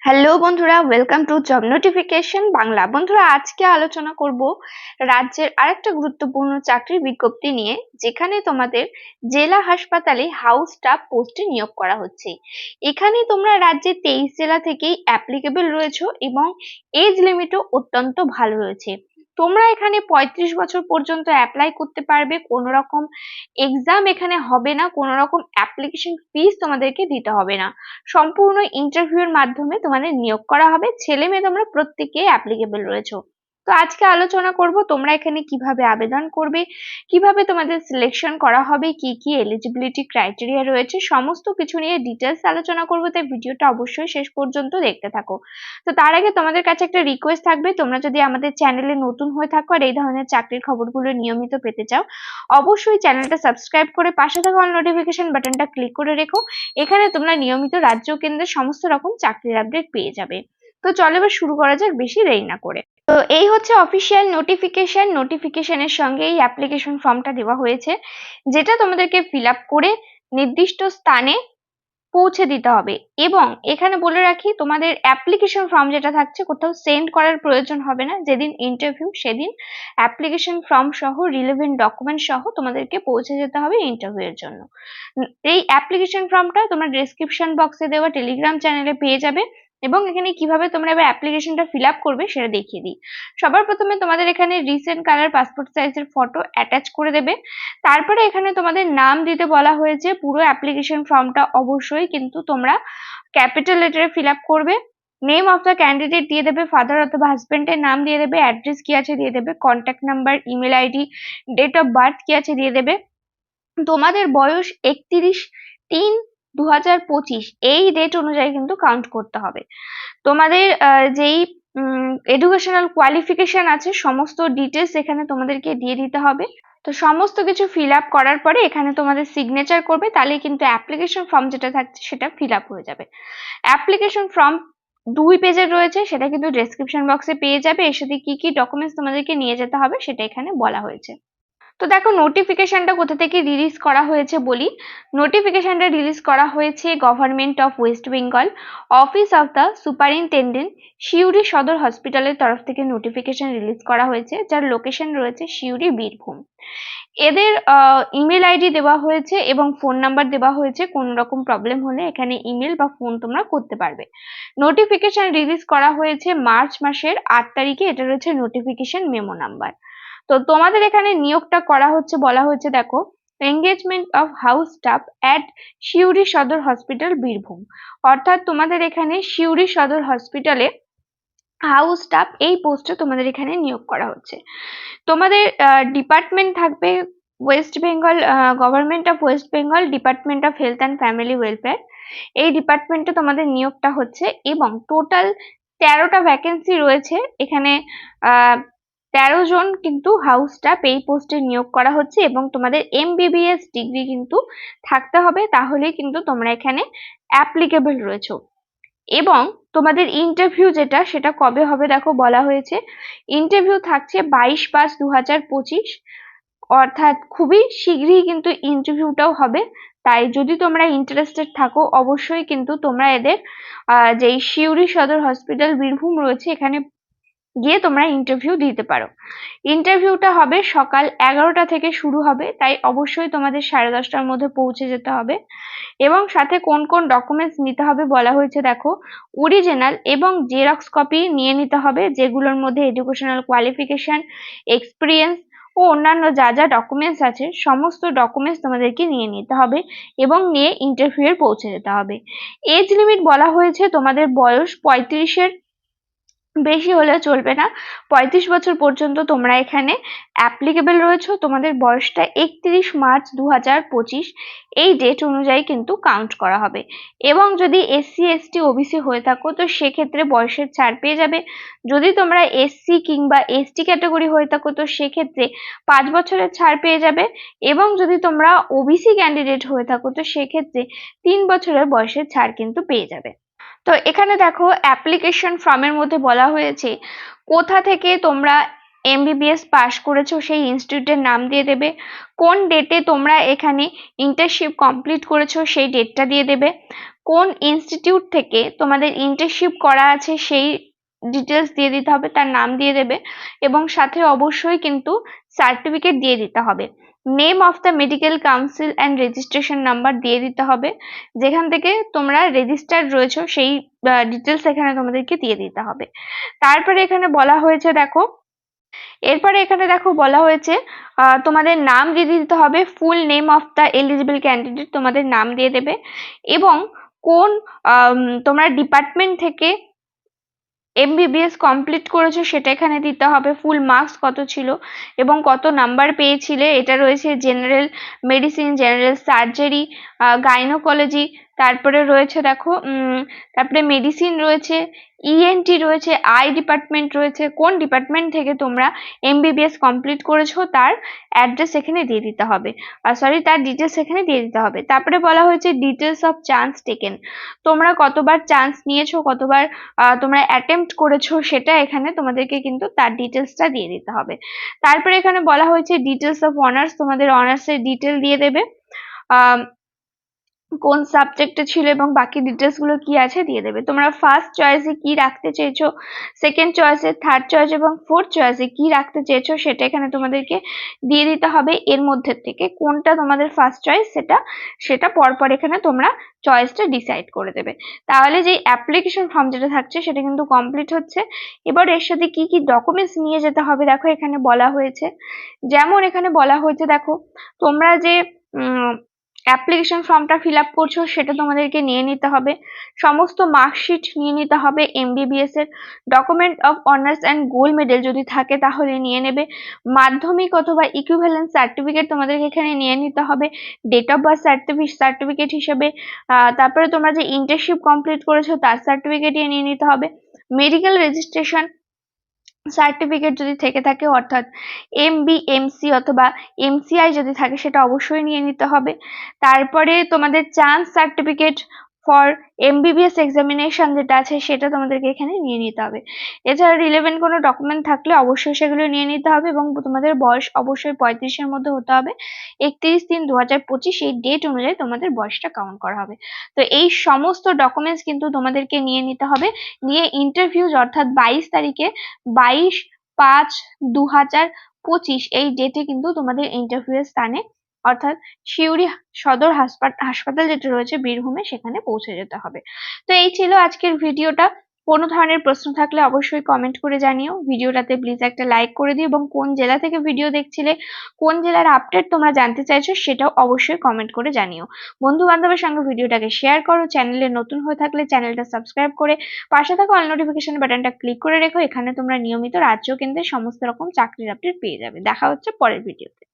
Hello বন্ধুরা, welcome to job notification Bangla. বন্ধুরা, আজকে আলোচনা করব রাজ্যের আরেকটা গুরুত্বপূর্ণ চাকরির বিজ্ঞপ্তি নিয়ে, যেখানে তোমাদের জেলা হাসপাতালে হাউস স্টাফ পোস্টে নিয়োগ করা হচ্ছে। এখানে তোমরা রাজ্যের 23 জেলা থেকেই অ্যাপ্লিকেবল রয়েছো এবং এজ লিমিটও অত্যন্ত ভালো রয়েছে। তোমরা এখানে 35 বছর পর্যন্ত অ্যাপ্লাই করতে পারবে। কোনো রকম এক্সাম এখানে হবে না, কোনো রকম অ্যাপ্লিকেশন ফিস তোমাদেরকে দিতে হবে না। সম্পূর্ণ ইন্টারভিউর মাধ্যমে তোমাদের নিয়োগ করা হবে। ছেলে মেয়ে তোমরা প্রত্যেকেই অ্যাপ্লিকেবল রয়েছো। তো আজকে আলোচনা করব তোমরা এখানে কিভাবে আবেদন করবে, কিভাবে তোমাদের সিলেকশন করা হবে, কি কি এলিজিবিলিটি ক্রাইটেরিয়া রয়েছে, সমস্ত কিছু নিয়ে ডিটেলস আলোচনা করব। তাই ভিডিওটা অবশ্যই শেষ পর্যন্ত দেখতে থাকো। তো তার আগে তোমাদের কাছে একটা রিকোয়েস্ট থাকবে, তোমরা যদি আমাদের চ্যানেলে নতুন হয়ে থাকো আর এই ধরনের চাকরির খবরগুলো নিয়মিত পেতে চাও, অবশ্যই চ্যানেলটা সাবস্ক্রাইব করে পাশে থাকা অল নোটিফিকেশন বাটনটা ক্লিক করে রেখো। এখানে তোমরা নিয়মিত রাজ্য কেন্দ্রের সমস্ত রকম চাকরির আপডেট পেয়ে যাবে। তো চলো এবার শুরু করা যাক বেশি দেরি না করে। তো এই হচ্ছে অফিসিয়াল নোটিফিকেশনের সঙ্গে এই অ্যাপ্লিকেশন ফর্মটা দেওয়া হয়েছে, যেটা তোমাদেরকে ফিল আপ করে নির্দিষ্ট স্থানে পৌঁছে দিতে হবে। এবং এখানে বলে রাখি, তোমাদের অ্যাপ্লিকেশন ফর্ম যেটা থাকছে কোথাও সেন্ড করার প্রয়োজন হবে না। যেদিন ইন্টারভিউ সেদিন অ্যাপ্লিকেশন ফর্ম সহ রিলেভেন্ট ডকুমেন্ট সহ তোমাদেরকে পৌঁছে যেতে হবে ইন্টারভিউ এর জন্য। এই অ্যাপ্লিকেশন ফর্মটা তোমরা ডেসক্রিপশন বক্সে দেওয়া টেলিগ্রাম চ্যানেলে পেয়ে যাবে। এবং এখানে কিভাবে তোমরা এবার অ্যাপ্লিকেশনটা ফিল আপ করবে সেটা দেখিয়ে দিই। সবার প্রথমে তোমাদের এখানে রিসেন্ট কালার পাসপোর্ট সাইজের ফটো অ্যাটাচ করে দেবে। তারপরে এখানে তোমাদের নাম দিতে বলা হয়েছে। পুরো অ্যাপ্লিকেশন ফর্মটা অবশ্যই কিন্তু তোমরা ক্যাপিটাল লেটারে ফিল আপ করবে। নেম অফ দ্য ক্যান্ডিডেট দিয়ে দেবে, ফাদার অথবা হাজবেন্ডের নাম দিয়ে দেবে, অ্যাড্রেস কি আছে দিয়ে দেবে, contact number, email ID, date of birth কি আছে দিয়ে দেবে। তোমাদের বয়স 31/3/2025 এই ডেট অনুযায়ী কিন্তু কাউন্ট করতে হবে। তোমাদের যেই এডুকেশনাল কোয়ালিফিকেশন আছে সমস্ত ডিটেলস এখানে তোমাদেরকে দিয়ে দিতে হবে। তো সমস্ত কিছু ফিল আপ করার পরে এখানে তোমাদের সিগনেচার করবে, তাহলে কিন্তু অ্যাপ্লিকেশন ফর্ম যেটা থাকছে সেটা ফিল আপ হয়ে যাবে। অ্যাপ্লিকেশন ফর্ম 2 পেজের রয়েছে, সেটা কিন্তু ডেসক্রিপশন বক্সে পেয়ে যাবে। এর সাথে কি কি ডকুমেন্টস তোমাদেরকে নিয়ে যেতে হবে সেটা এখানে বলা হয়েছে। তো দেখো নোটিফিকেশনটা কোথা থেকে রিলিজ করা হয়েছে বলি। নোটিফিকেশনটা রিলিজ করা হয়েছে government of West Bengal, office of the superintendent, Suri সদর হসপিটালের তরফ থেকে নোটিফিকেশন রিলিজ করা হয়েছে, যার লোকেশন রয়েছে সিউড়ি, বীরভূম। এদের ইমেল আইডি দেওয়া হয়েছে এবং ফোন নাম্বার দেওয়া হয়েছে। কোনো রকম প্রবলেম হলে এখানে ইমেল বা ফোন তোমরা করতে পারবে। নোটিফিকেশন রিলিজ করা হয়েছে মার্চ মাসের 8 তারিখে। এটা রয়েছে নোটিফিকেশন মেমো নাম্বার। তো তোমাদের এখানে নিয়োগটা করা হচ্ছে, বলা হয়েছে দেখো, engagement of house staff at Suri সদর হসপিটাল, বীরভূম। অর্থাৎ তোমাদের এখানে সিউড়ি সদর হসপিটালে হাউস স্টাফ এই পোস্টে তোমাদের এখানে নিয়োগ করা হচ্ছে। তোমাদের ডিপার্টমেন্ট থাকবে West Bengal, government of West Bengal, department of health and family welfare. এই ডিপার্টমেন্টে তোমাদের নিয়োগটা হচ্ছে এবং টোটাল 13টা ভ্যাকেন্সি রয়েছে এখানে। 13 জন কিন্তু হাউস স্টাফ এই পোস্টে নিয়োগ করা হচ্ছে এবং তোমাদের MBBS ডিগ্রি কিন্তু থাকতে হবে, তাহলেই কিন্তু তোমরা এখানে অ্যাপ্লিকেবল রয়েছো। এবং তোমাদের ইন্টারভিউ যেটা সেটা কবে হবে দেখো বলা হয়েছে, ইন্টারভিউ থাকছে 22/5/2025, অর্থাৎ খুবই শীঘ্রই কিন্তু ইন্টারভিউটাও হবে। তাই যদি তোমরা ইন্টারেস্টেড থাকো অবশ্যই কিন্তু তোমরা এদের যেই সিউড়ি সদর হসপিটাল বীরভূম রয়েছে এখানে গিয়ে তোমরা ইন্টারভিউ দিতে পারো। ইন্টারভিউটা হবে সকাল 11টা থেকে শুরু হবে, তাই অবশ্যই তোমাদের 10:30টার মধ্যে পৌঁছে যেতে হবে। এবং সাথে কোন কোন ডকুমেন্টস নিতে হবে বলা হয়েছে দেখো, অরিজিনাল এবং জেরক্স কপি নিয়ে নিতে হবে, যেগুলোর মধ্যে এডুকেশনাল কোয়ালিফিকেশন, এক্সপিরিয়েন্স ও অন্যান্য যা যা ডকুমেন্টস আছে সমস্ত ডকুমেন্টস তোমাদেরকে নিয়ে নিতে হবে এবং নিয়ে ইন্টারভিউ এর পৌঁছে যেতে হবে। এজ লিমিট বলা হয়েছে তোমাদের বয়স 35-এর বেশি হলে চলবে না। 35 বছর পর্যন্ত তোমরা এখানে অ্যাপ্লিকেবল রয়েছো। তোমাদের বয়সটা 31 মার্চ 2025 এই ডেট অনুযায়ী কিন্তু কাউন্ট করা হবে। এবং যদি SC ST OBC হয়ে থাকো তো সেক্ষেত্রে বয়সের ছাড় পেয়ে যাবে। যদি তোমরা SC কিংবা ST ক্যাটাগরি হয়ে থাকো তো সেক্ষেত্রে 5 বছরের ছাড় পেয়ে যাবে। এবং যদি তোমরা OBC ক্যান্ডিডেট হয়ে থাকো তো সেক্ষেত্রে 3 বছরের বয়সের ছাড় কিন্তু পেয়ে যাবে। তো এখানে দেখো অ্যাপ্লিকেশন ফর্মের মধ্যে বলা হয়েছে কোথা থেকে তোমরা MBBS পাস করেছো সেই ইনস্টিটিউটের নাম দিয়ে দেবে, কোন ডেটে তোমরা এখানে ইন্টার্নশিপ কমপ্লিট করেছো সেই ডেটটা দিয়ে দেবে, কোন ইনস্টিটিউট থেকে তোমাদের ইন্টার্নশিপ করা আছে সেই ডিটেলস দিয়ে দিতে হবে, তার নাম দিয়ে দেবে এবং সাথে অবশ্যই কিন্তু সার্টিফিকেট দিয়ে দিতে হবে। Name of the medical council and registration number দিয়ে দিতে হবে, যেখান থেকে তোমরা রেজিস্টার্ড রয়েছো সেই ডিটেলস এখানে তোমাদেরকে দিয়ে দিতে হবে। তারপরে এখানে বলা হয়েছে দেখো, এরপরে এখানে দেখো বলা হয়েছে তোমাদের নাম দিয়ে দিতে হবে, full name of the eligible candidate তোমাদের নাম দিয়ে দেবে এবং কোন তোমরা ডিপার্টমেন্ট থেকে এমবিবিএস কমপ্লিট করেছো সেটা এখানে দিতে হবে, ফুল মার্কস কত ছিল এবং কত নাম্বার পেয়েছিলে। এটা রয়েছে general medicine, general surgery, gynaecology, তারপরে রয়েছে দেখো তারপরে মেডিসিন রয়েছে, ইএনটি রয়েছে, আই ডিপার্টমেন্ট রয়েছে। কোন ডিপার্টমেন্ট থেকে তোমরা এমবিবিএস কমপ্লিট করেছো তার অ্যাড্রেস এখানে দিয়ে দিতে হবে, তার ডিটেলস এখানে দিয়ে দিতে হবে। তারপরে বলা হয়েছে ডিটেলস অফ চান্স টেকেন, তোমরা কতবার চান্স নিয়েছো, কতবার তোমরা অ্যাটেম্পট করেছো সেটা এখানে তোমাদেরকে কিন্তু তার ডিটেলসটা দিয়ে দিতে হবে। তারপরে এখানে বলা হয়েছে ডিটেলস অফ অনার্স, তোমাদের অনার্সের ডিটেল দিয়ে দেবে, কোন সাবজেক্টে ছিল এবং বাকি ডিটেলস গুলো কি আছে দিয়ে দেবে। তোমরা ফার্স্ট চয়েসে কি রাখতে চেয়েছো, সেকেন্ড চয়েসে, থার্ড চয়েস এবং ফোর্থ চয়েসে কি রাখতে চেয়েছো সেটা এখানে তোমাদেরকে দিয়ে দিতে হবে। এর মধ্যে থেকে কোনটা তোমাদের ফার্স্ট চয়েস সেটা পরপর এখানে তোমরা চয়েসটা ডিসাইড করে দেবে। তাহলে যে অ্যাপ্লিকেশন ফর্ম যেটা থাকছে সেটা কিন্তু কমপ্লিট হচ্ছে। এবার এর সাথে কি কি ডকুমেন্টস নিয়ে যেতে হবে দেখো এখানে বলা হয়েছে। যেমন এখানে বলা হয়েছে দেখো, তোমরা যে অ্যাপ্লিকেশন ফর্মটা ফিল আপ করছো সেটা তোমাদেরকে নিয়ে নিতে হবে, সমস্ত মার্কশিট নিয়ে নিতে হবে, এমবিবিএস এর document of honours and gold medal যদি থাকে তাহলে নিয়ে নেবে, মাধ্যমিক অথবা ইকুইভ্যালেন্ট সার্টিফিকেট তোমাদেরকে এখানে নিয়ে নিতে হবে, ডেট অফ বার্থ সার্টিফিকেট হিসেবে, তারপরে তোমরা যে ইন্টার্নশিপ কমপ্লিট করেছো তার সার্টিফিকেট নিয়ে নিতে হবে, মেডিকেল রেজিস্ট্রেশন সার্টিফিকেট যদি থেকে থাকে অর্থাৎ এমবিএমসি অথবা এমসিআই যদি থাকে সেটা অবশ্যই নিয়ে নিতে হবে। তারপরে তোমাদের chance certificate for MBBS examination যেটা আছে সেটা তোমাদেরকে এখানে নিয়ে নিতে হবে। এছাড়া রিলেভেন্ট কোনো ডকুমেন্ট থাকলে অবশ্যই সেগুলো নিয়ে নিতে হবে এবং তোমাদের বয়স অবশ্যই 35-এর মধ্যে হতে হবে। 31/3/2025 এই ডেট অনুযায়ী তোমাদের বয়সটা কাউন্ট করা হবে। তো এই সমস্ত ডকুমেন্টস কিন্তু তোমাদেরকে নিয়ে নিতে হবে, নিয়ে ইন্টারভিউ অর্থাৎ 22 তারিখে 22/5/2025 এই ডেটে কিন্তু তোমাদের ইন্টারভিউ স্থানে অর্থাৎ সিউড়ি সদর হাসপাতাল যেটা রয়েছে বীরভূমে সেখানে পৌঁছে যেতে হবে। তো এই ছিল আজকের ভিডিওটা। কোনো ধরনের প্রশ্ন থাকলে অবশ্যই কমেন্ট করে জানিও, ভিডিওটাতে প্লিজ একটা লাইক করে দিও এবং কোন জেলা থেকে ভিডিও দেখছিলে, কোন জেলার আপডেট তোমরা জানতে চাইছো সেটাও অবশ্যই কমেন্ট করে জানিও। বন্ধু বান্ধবের সঙ্গে ভিডিওটাকে শেয়ার করো, চ্যানেলে নতুন হয়ে থাকলে চ্যানেলটা সাবস্ক্রাইব করে পাশে থাকা অল নোটিফিকেশন বাটনটা ক্লিক করে রেখো, এখানে তোমরা নিয়মিত রাজ্য কেন্দ্রের সমস্ত রকম চাকরির আপডেট পেয়ে যাবে। দেখা হচ্ছে পরের ভিডিওতে।